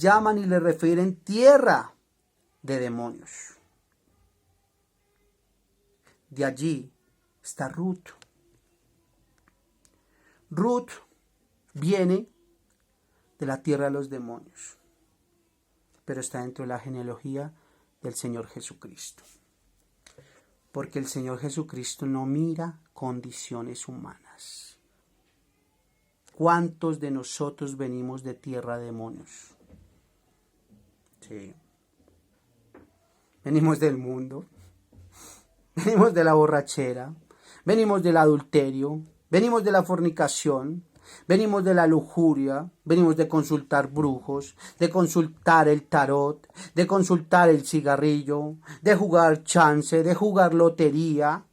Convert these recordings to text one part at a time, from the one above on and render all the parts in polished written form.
llaman y le refieren tierra de demonios. De allí está Ruth. Ruth viene de la tierra de los demonios, pero está dentro de la genealogía del Señor Jesucristo. Porque el Señor Jesucristo no mira condiciones humanas. ¿Cuántos de nosotros venimos de tierra de demonios? Sí. Venimos del mundo, venimos de la borrachera, venimos del adulterio, venimos de la fornicación, venimos de la lujuria, venimos de consultar brujos, de consultar el tarot, de consultar el cigarrillo, de jugar chance, de jugar lotería.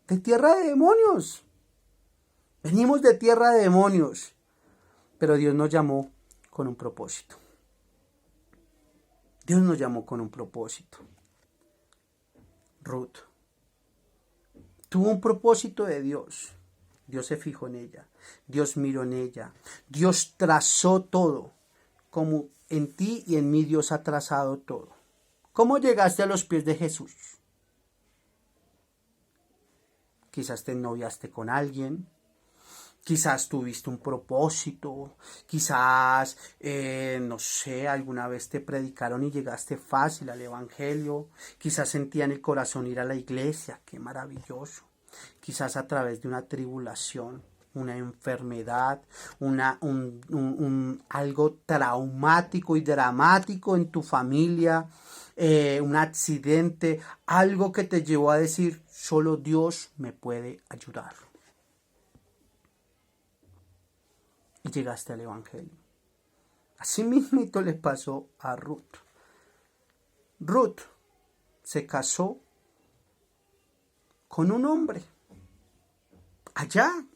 De tierra de demonios. Venimos de tierra de demonios. Pero Dios nos llamó con un propósito. Dios nos llamó con un propósito. Ruth tuvo un propósito de Dios. Dios se fijó en ella. Dios miró en ella. Dios trazó todo. Como en ti y en mí Dios ha trazado todo. ¿Cómo llegaste a los pies de Jesús? Quizás te noviaste con alguien. Quizás tuviste un propósito, quizás, no sé, alguna vez te predicaron y llegaste fácil al evangelio, quizás sentía en el corazón ir a la iglesia, qué maravilloso, quizás a través de una tribulación, una enfermedad, algo traumático y dramático en tu familia, un accidente, algo que te llevó a decir, solo Dios me puede ayudar. Y llegaste al evangelio. Así mismito le pasó a Ruth. Ruth se casó con un hombre. Allá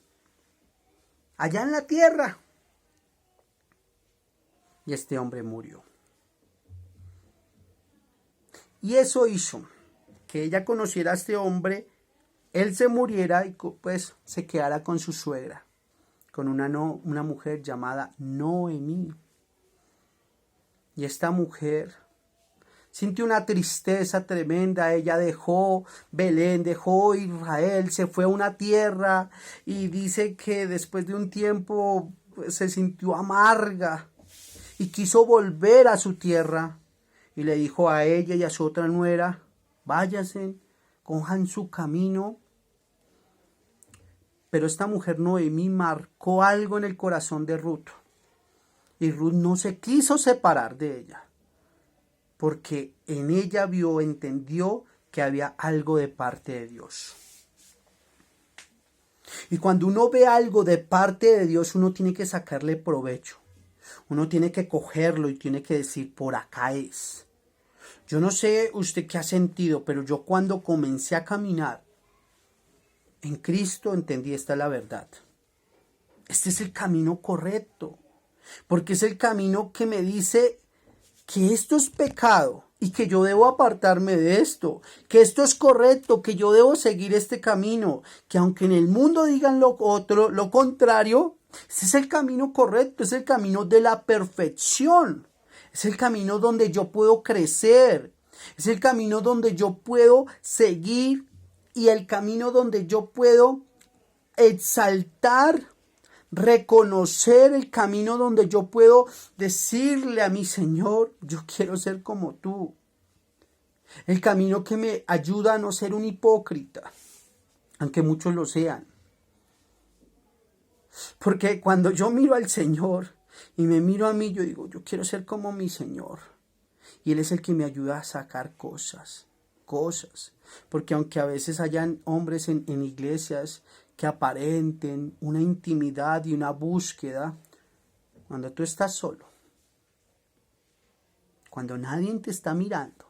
en la tierra. Y este hombre murió. Y eso hizo que ella conociera a este hombre, él se muriera y pues se quedara con su suegra, con una mujer llamada Noemí. Y esta mujer sintió una tristeza tremenda. Ella dejó Belén, dejó Israel, se fue a una tierra y dice que después de un tiempo pues, se sintió amarga y quiso volver a su tierra. Y le dijo a ella y a su otra nuera, váyanse, cojan su camino. Pero esta mujer Noemí marcó algo en el corazón de Ruth. Y Ruth no se quiso separar de ella. Porque en ella entendió que había algo de parte de Dios. Y cuando uno ve algo de parte de Dios, uno tiene que sacarle provecho. Uno tiene que cogerlo y tiene que decir, por acá es. Yo no sé usted qué ha sentido, pero yo cuando comencé a caminar en Cristo entendí, esta es la verdad. Este es el camino correcto. Porque es el camino que me dice que esto es pecado y que yo debo apartarme de esto. Que esto es correcto, que yo debo seguir este camino. Que aunque en el mundo digan lo contrario, este es el camino correcto, es el camino de la perfección. Es el camino donde yo puedo crecer. Es el camino donde yo puedo seguir y el camino donde yo puedo exaltar, reconocer, el camino donde yo puedo decirle a mi Señor, yo quiero ser como tú. El camino que me ayuda a no ser un hipócrita, aunque muchos lo sean. Porque cuando yo miro al Señor y me miro a mí, yo digo, yo quiero ser como mi Señor. Y Él es el que me ayuda a sacar cosas. Porque aunque a veces hayan hombres en iglesias que aparenten una intimidad y una búsqueda, cuando tú estás solo, cuando nadie te está mirando,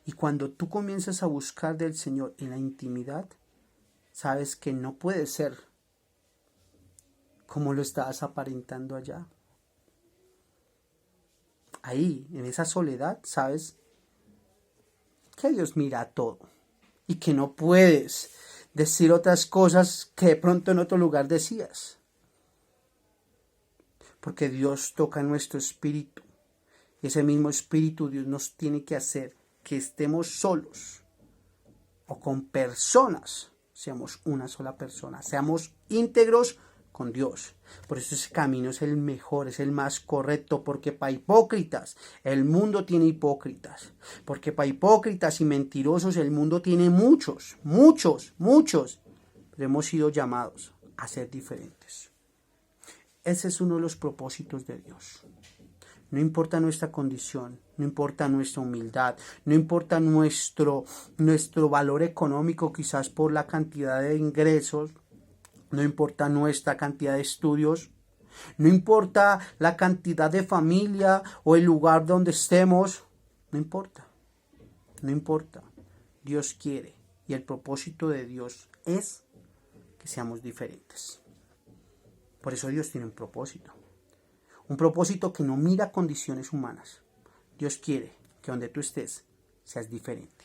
y cuando tú comienzas a buscar del Señor en la intimidad, sabes que no puede ser como lo estabas aparentando allá. Ahí, en esa soledad, sabes que Dios mira todo y que no puedes decir otras cosas que de pronto en otro lugar decías. porque Dios toca nuestro espíritu. Y ese mismo espíritu Dios nos tiene que hacer que estemos solos o con personas, seamos una sola persona, seamos íntegros con Dios. Por eso ese camino es el mejor, es el más correcto, porque para hipócritas el mundo tiene hipócritas, porque para hipócritas y mentirosos el mundo tiene muchos, pero hemos sido llamados a ser diferentes. Ese es uno de los propósitos de Dios. No importa nuestra condición, no importa nuestra humildad, no importa nuestro valor económico, quizás por la cantidad de ingresos, no importa nuestra cantidad de estudios, no importa la cantidad de familia o el lugar donde estemos, no importa. Dios quiere y el propósito de Dios es que seamos diferentes. Por eso Dios tiene un propósito que no mira condiciones humanas. Dios quiere que donde tú estés seas diferente.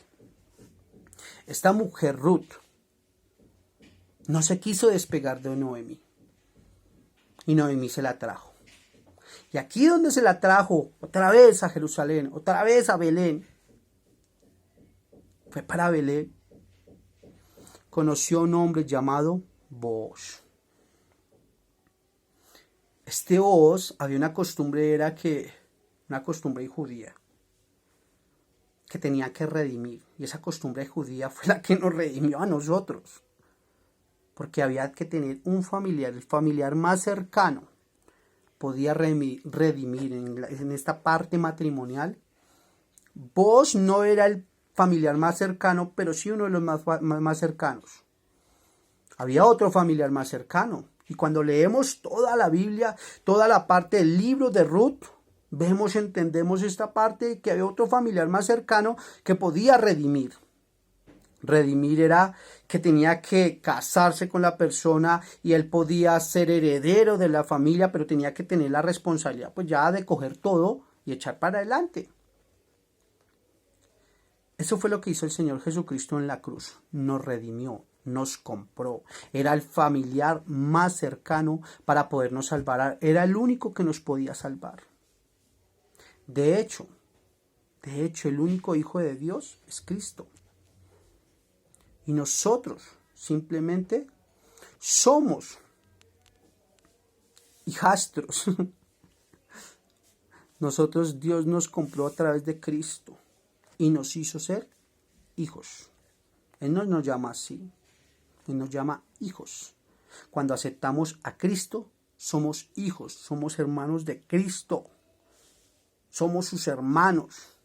Esta mujer Ruth no se quiso despegar de Noemí y Noemí se la trajo. Y aquí donde se la trajo, otra vez a Jerusalén, otra vez a Belén, fue para Belén, conoció a un hombre llamado Booz. Este Booz, había una costumbre judía, que tenía que redimir. Y esa costumbre judía fue la que nos redimió a nosotros. Porque había que tener un familiar, el familiar más cercano, podía redimir en esta parte matrimonial. Booz no era el familiar más cercano, pero sí uno de los más cercanos. Había otro familiar más cercano. Y cuando leemos toda la Biblia, toda la parte del libro de Ruth, entendemos esta parte que había otro familiar más cercano que podía redimir. Redimir era que tenía que casarse con la persona y él podía ser heredero de la familia, pero tenía que tener la responsabilidad pues ya de coger todo y echar para adelante. Eso fue lo que hizo el Señor Jesucristo en la cruz. Nos redimió, nos compró. Era el familiar más cercano para podernos salvar. Era el único que nos podía salvar. De hecho, el único Hijo de Dios es Cristo. Y nosotros simplemente somos hijastros. Nosotros, Dios nos compró a través de Cristo y nos hizo ser hijos. Él no nos llama así, Él nos llama hijos. Cuando aceptamos a Cristo, somos hijos, somos hermanos de Cristo. Somos sus hermanos.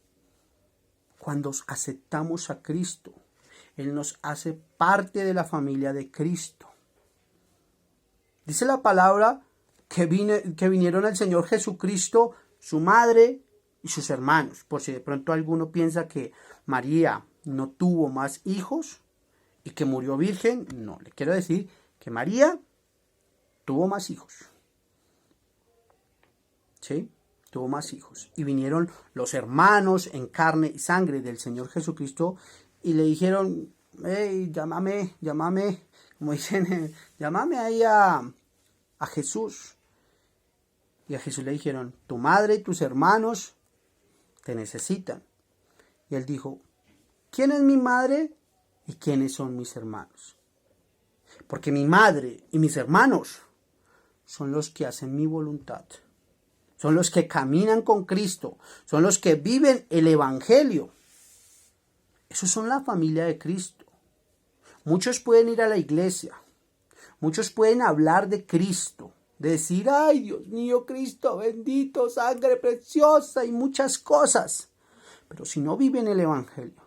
Cuando aceptamos a Cristo, Él nos hace parte de la familia de Cristo. Dice la palabra que vinieron al Señor Jesucristo, su madre y sus hermanos. Por si de pronto alguno piensa que María no tuvo más hijos y que murió virgen. No, le quiero decir que María tuvo más hijos. ¿Sí? Tuvo más hijos. Y vinieron los hermanos en carne y sangre del Señor Jesucristo y le dijeron, hey, llámame, como dicen, llámame ahí a Jesús. Y a Jesús le dijeron, tu madre y tus hermanos te necesitan. Y él dijo, ¿quién es mi madre y quiénes son mis hermanos? Porque mi madre y mis hermanos son los que hacen mi voluntad. Son los que caminan con Cristo. Son los que viven el Evangelio. Esos son la familia de Cristo. Muchos pueden ir a la iglesia. Muchos pueden hablar de Cristo. Decir, ay Dios mío, Cristo bendito, sangre preciosa y muchas cosas. Pero si no viven el Evangelio,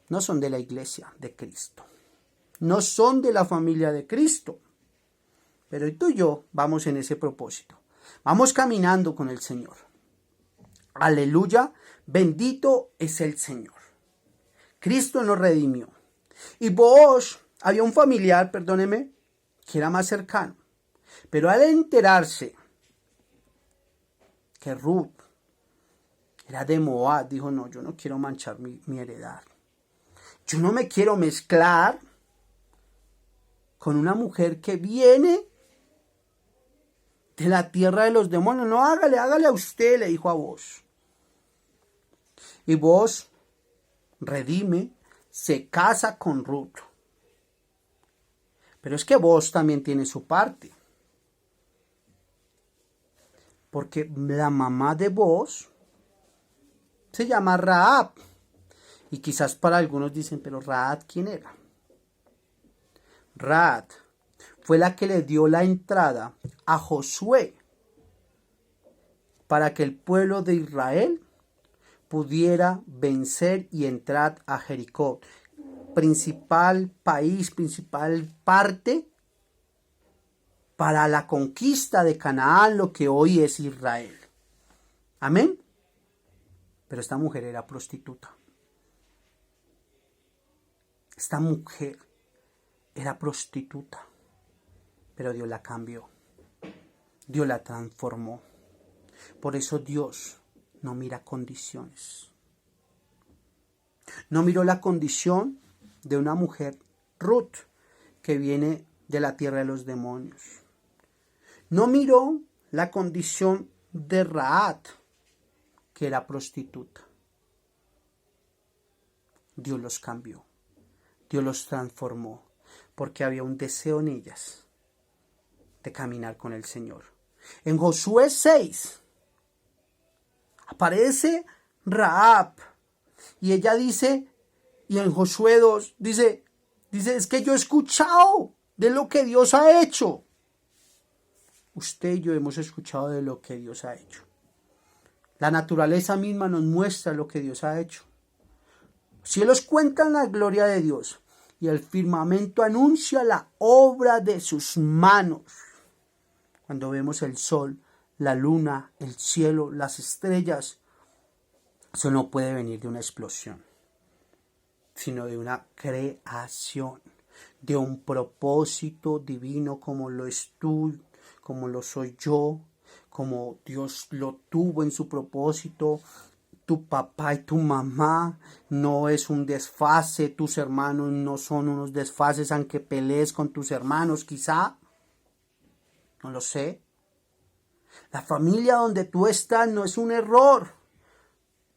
no son de la iglesia de Cristo. No son de la familia de Cristo. Pero tú y yo vamos en ese propósito. Vamos caminando con el Señor. Aleluya, bendito es el Señor. Cristo nos redimió. Y Booz, había un familiar, perdóneme, que era más cercano. Pero al enterarse que Ruth era de Moab, dijo, no, yo no quiero manchar mi heredad. Yo no me quiero mezclar con una mujer que viene de la tierra de los demonios. No, hágale a usted, le dijo a Booz. Y Booz redime, se casa con Ruth. Pero es que Booz también tiene su parte. Porque la mamá de Booz se llama Rahab. Y quizás para algunos dicen, pero Rahab, ¿quién era? Rahab fue la que le dio la entrada a Josué para que el pueblo de Israel pudiera vencer y entrar a Jericó, principal país, principal parte para la conquista de Canaán, lo que hoy es Israel. Amén. Pero esta mujer era prostituta. Esta mujer era prostituta, pero Dios la cambió. Dios la transformó. Por eso Dios no mira condiciones. No miró la condición de una mujer, Ruth, que viene de la tierra de los demonios. No miró la condición de Rahab, que era prostituta. Dios los cambió. Dios los transformó, porque había un deseo en ellas de caminar con el Señor. En Josué 6 aparece Rahab y ella dice, y en Josué 2 dice, es que yo he escuchado de lo que Dios ha hecho. Usted y yo hemos escuchado de lo que Dios ha hecho. La naturaleza misma nos muestra lo que Dios ha hecho. Cielos cuentan la gloria de Dios y el firmamento anuncia la obra de sus manos. Cuando vemos el sol, la luna, el cielo, las estrellas, eso no puede venir de una explosión, sino de una creación, de un propósito divino como lo es tú, como lo soy yo, como Dios lo tuvo en su propósito. Tu papá y tu mamá no es un desfase, tus hermanos no son unos desfases, aunque pelees con tus hermanos, quizá, no lo sé. La familia donde tú estás no es un error.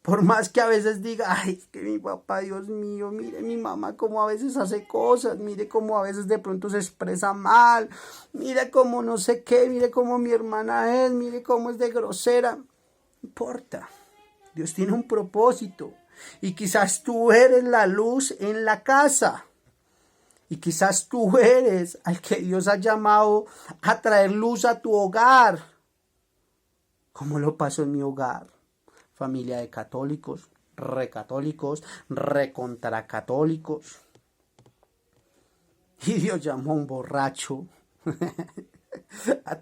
Por más que a veces diga, ay, es que mi papá, Dios mío, mire mi mamá cómo a veces hace cosas, mire cómo a veces de pronto se expresa mal, mire cómo no sé qué, mire cómo mi hermana es, mire cómo es de grosera. No importa. Dios tiene un propósito y quizás tú eres la luz en la casa y quizás tú eres al que Dios ha llamado a traer luz a tu hogar, como lo pasó en mi hogar. Familia de católicos, recontracatólicos. Y Dios llamó a un borracho.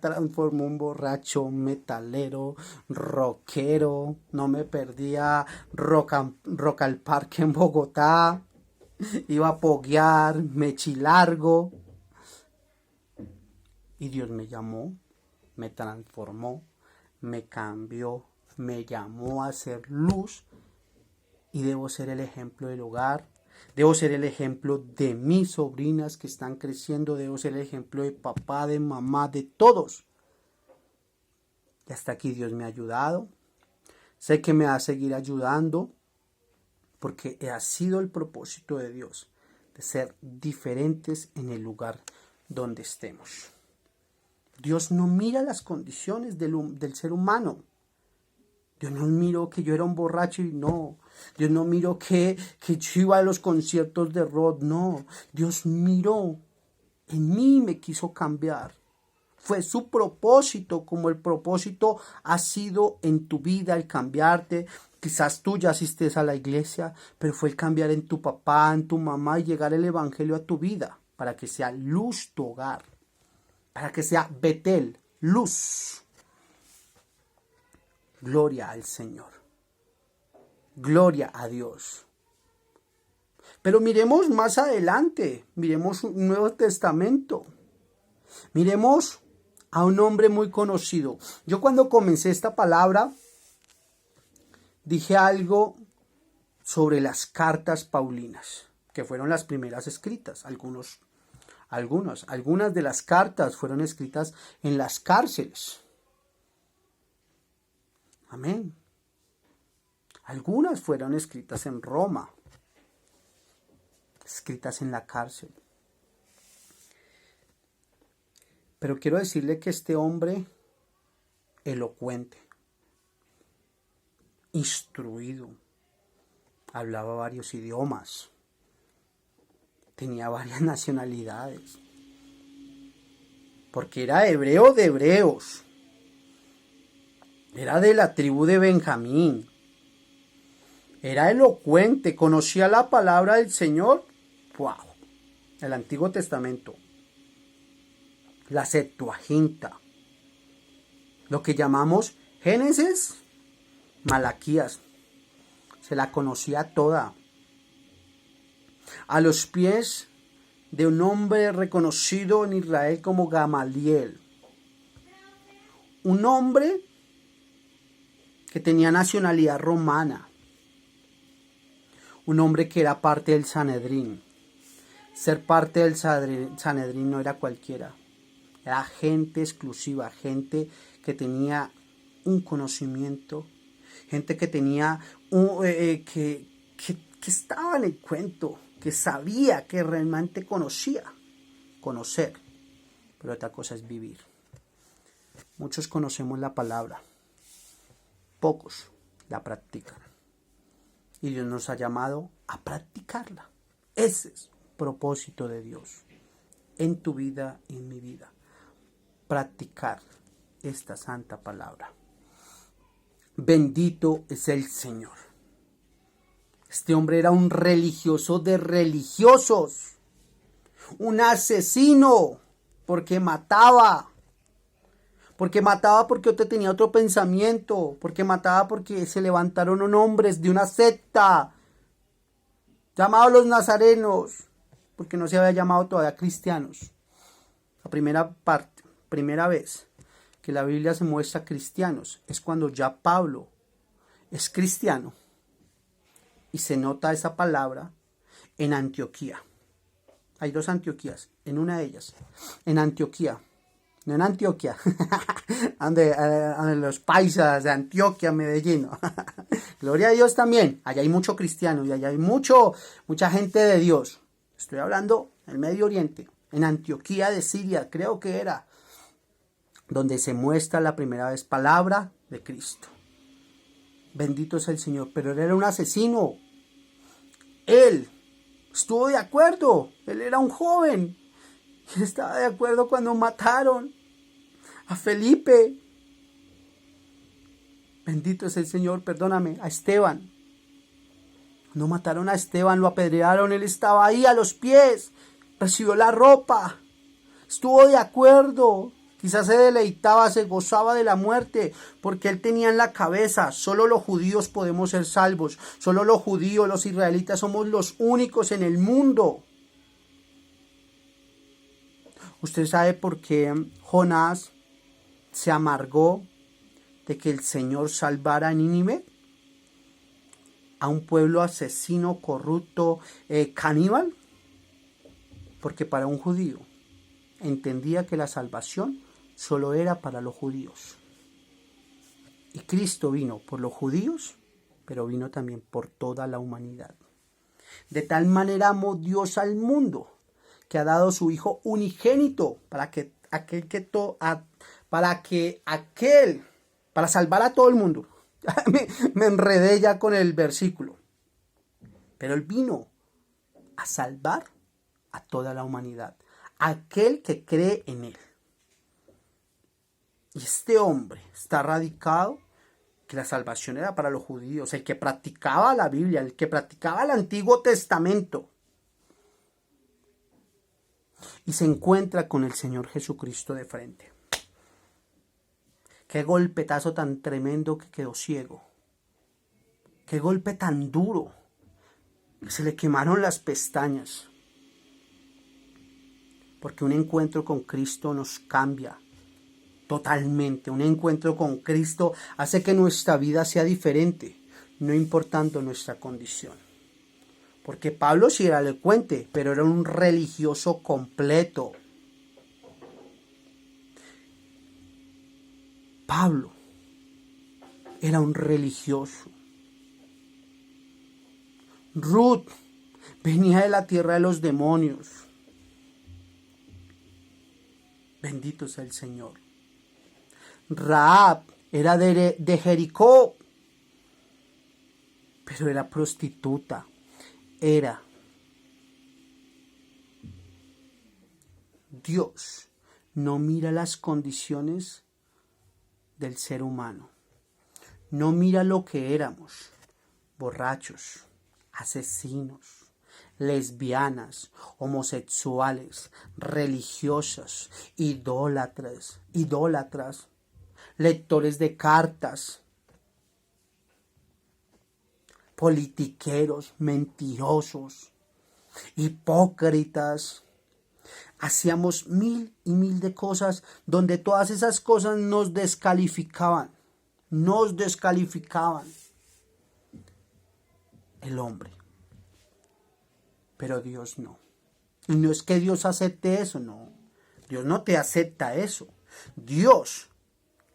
Transformó un borracho, metalero, rockero. No me perdía rock al parque en Bogotá. Iba a poguear, mechilargo. Y Dios me llamó, me transformó, me cambió, me llamó a ser luz. Y debo ser el ejemplo del hogar. Debo ser el ejemplo de mis sobrinas que están creciendo. Debo ser el ejemplo de papá, de mamá, de todos. Y hasta aquí Dios me ha ayudado. Sé que me va a seguir ayudando porque ha sido el propósito de Dios, de ser diferentes en el lugar donde estemos. Dios no mira las condiciones del ser humano. Dios no miró que yo era un borracho y no. Dios no miró que yo iba a los conciertos de rock, no. Dios miró en mí y me quiso cambiar. Fue su propósito, como el propósito ha sido en tu vida el cambiarte. Quizás tú ya asistes a la iglesia, pero fue el cambiar en tu papá, en tu mamá y llegar el evangelio a tu vida para que sea luz tu hogar, para que sea Betel, luz. Gloria al Señor. Gloria a Dios. Pero miremos más adelante. Miremos un Nuevo Testamento. Miremos a un hombre muy conocido. Yo cuando comencé esta palabra dije algo sobre las cartas paulinas, que fueron las primeras escritas. Algunas de las cartas fueron escritas en las cárceles. Amén. Algunas fueron escritas en Roma, escritas en la cárcel. Pero quiero decirle que este hombre elocuente, instruido, hablaba varios idiomas, tenía varias nacionalidades, porque era hebreo de hebreos, era de la tribu de Benjamín, era elocuente, conocía la palabra del Señor. ¡Wow! El Antiguo Testamento, la Septuaginta, lo que llamamos Génesis, Malaquías, se la conocía toda. A los pies de un hombre reconocido en Israel como Gamaliel, un hombre que tenía nacionalidad romana, un hombre que era parte del Sanedrín. Ser parte del Sanedrín no era cualquiera, era gente exclusiva, gente que tenía un conocimiento, gente que tenía que estaba en el cuento, que sabía, que realmente conocía. Conocer, pero otra cosa es vivir. Muchos conocemos la palabra, pocos la practican. Y Dios nos ha llamado a practicarla. Ese es el propósito de Dios en tu vida y en mi vida. Practicar esta santa palabra. Bendito es el Señor. Este hombre era un religioso de religiosos, un asesino, porque mataba porque otro tenía otro pensamiento, porque mataba porque se levantaron hombres de una secta, llamados los nazarenos, porque no se había llamado todavía cristianos. La primera vez que la Biblia se muestra cristianos es cuando ya Pablo es cristiano y se nota esa palabra en Antioquía. Hay 2 Antioquías, en una de ellas, en Antioquía, no en Antioquia, donde los paisas de Antioquia, Medellín. Gloria a Dios también, allá hay mucho cristiano y allá hay mucha gente de Dios. Estoy hablando del Medio Oriente, en Antioquía de Siria, creo que era, donde se muestra la primera vez palabra de Cristo. Bendito es el Señor, pero él era un asesino. Él estuvo de acuerdo, él era un joven, él estaba de acuerdo cuando mataron a Felipe. Bendito es el Señor, perdóname, a Esteban. Cuando mataron a Esteban, lo apedrearon, él estaba ahí a los pies, recibió la ropa, estuvo de acuerdo. Quizás se deleitaba, se gozaba de la muerte, porque él tenía en la cabeza, solo los judíos podemos ser salvos, solo los judíos, los israelitas somos los únicos en el mundo. ¿Usted sabe por qué Jonás se amargó de que el Señor salvara a Nínive? A un pueblo asesino, corrupto, caníbal. Porque para un judío entendía que la salvación solo era para los judíos. Y Cristo vino por los judíos, pero vino también por toda la humanidad. De tal manera amó Dios al mundo, que ha dado su Hijo unigénito para salvar a todo el mundo. Me enredé ya con el versículo. Pero Él vino a salvar a toda la humanidad, aquel que cree en Él. Y este hombre está radicado que la salvación era para los judíos, el que practicaba la Biblia, el que practicaba el Antiguo Testamento. Y se encuentra con el Señor Jesucristo de frente. Qué golpetazo tan tremendo que quedó ciego. Qué golpe tan duro. Se le quemaron las pestañas. Porque un encuentro con Cristo nos cambia totalmente. Un encuentro con Cristo hace que nuestra vida sea diferente, no importando nuestra condición. Porque Pablo sí era elocuente, pero era un religioso completo. Pablo era un religioso. Ruth venía de la tierra de los demonios. Bendito sea el Señor. Rahab era de Jericó, pero era prostituta. Dios no mira las condiciones del ser humano. No mira lo que éramos: borrachos, asesinos, lesbianas, homosexuales, religiosas, idólatras, lectores de cartas, politiqueros, mentirosos, hipócritas. Hacíamos mil y mil de cosas donde todas esas cosas nos descalificaban. El hombre. Pero Dios no. Y no es que Dios acepte eso, no. Dios no te acepta eso. Dios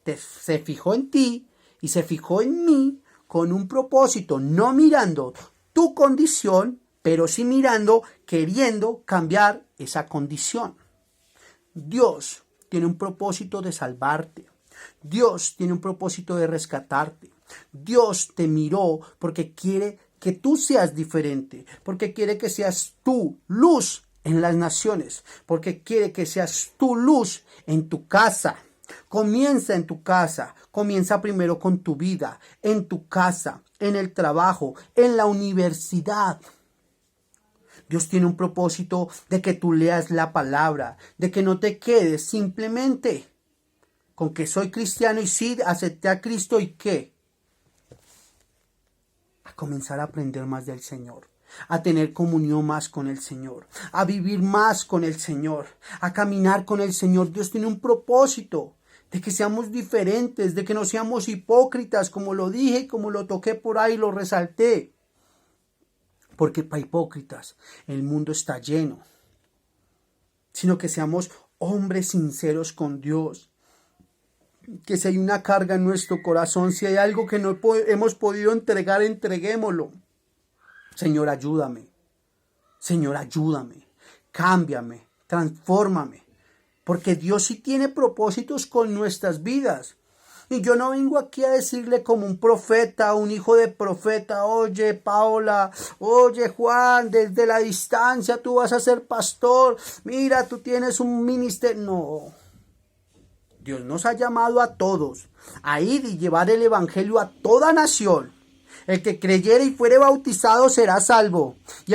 se fijó en ti y se fijó en mí con un propósito, no mirando tu condición, pero sí mirando, queriendo cambiar esa condición. Dios tiene un propósito de salvarte. Dios tiene un propósito de rescatarte. Dios te miró porque quiere que tú seas diferente, porque quiere que seas tú luz en las naciones, porque quiere que seas tú luz en tu casa. Comienza en tu casa, comienza primero con tu vida, en tu casa, en el trabajo, en la universidad. Dios tiene un propósito de que tú leas la palabra, de que no te quedes simplemente con que soy cristiano y sí, acepté a Cristo y qué. A comenzar a aprender más del Señor, a tener comunión más con el Señor, a vivir más con el Señor, a caminar con el Señor. Dios tiene un propósito de que seamos diferentes, de que no seamos hipócritas, como lo dije y como lo toqué por ahí, lo resalté. Porque para hipócritas el mundo está lleno, sino que seamos hombres sinceros con Dios. Que si hay una carga en nuestro corazón, si hay algo que no hemos podido entregar, entreguémoslo. Señor, ayúdame. Señor, ayúdame. Cámbiame, transfórmame. Porque Dios sí tiene propósitos con nuestras vidas. Y yo no vengo aquí a decirle como un profeta, un hijo de profeta: oye, Paola, oye, Juan, desde la distancia tú vas a ser pastor. Mira, tú tienes un ministerio. No. Dios nos ha llamado a todos a ir y llevar el evangelio a toda nación. El que creyere y fuere bautizado será salvo. Y